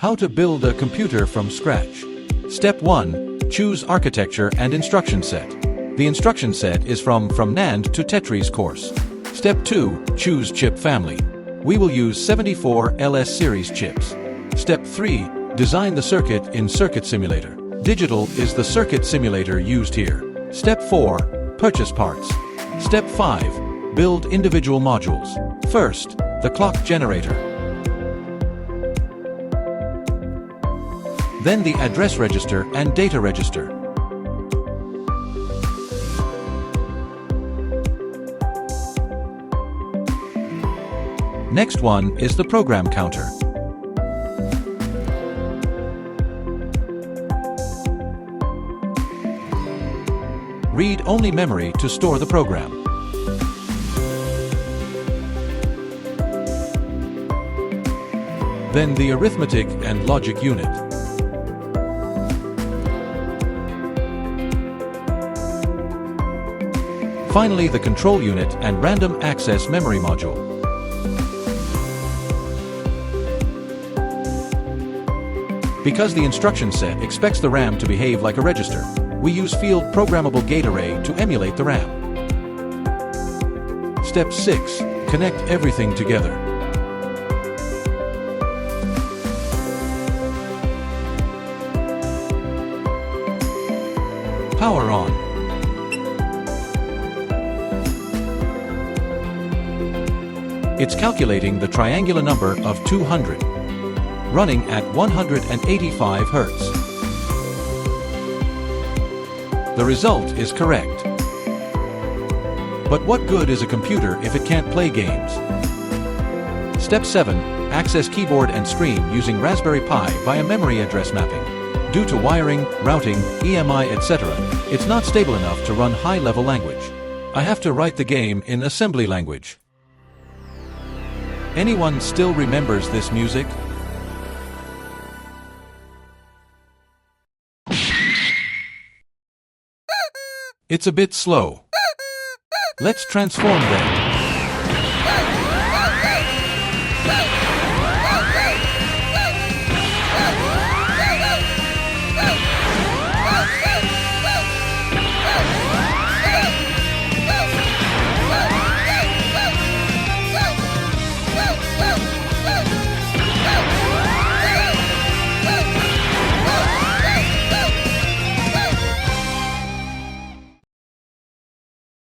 How to build a computer from scratch. Step 1. Choose architecture and instruction set. The instruction set is from Nand to Tetries course. Step 2. Choose chip family. We will use 74 LS series chips. Step 3. Design the circuit in Circuit Simulator. Digital is the circuit simulator used here. Step 4. Purchase parts. Step 5. Build individual modules. First, the clock generator. Then the address register and data register. Next one is the program counter. Read-only memory to store the program. Then the arithmetic and logic unit. Finally, the control unit and random access memory module. Because the instruction set expects the RAM to behave like a register, we use field programmable gate array to emulate the RAM. Step 6. Connect everything together. Power on. It's calculating the triangular number of 200, running at 185 Hz. The result is correct. But what good is a computer if it can't play games? Step 7. Access keyboard and screen using Raspberry Pi via memory address mapping. Due to wiring, routing, EMI, etc., it's not stable enough to run high-level language. I have to write the game in assembly language. Anyone still remembers this music? It's a bit slow. Let's transform them.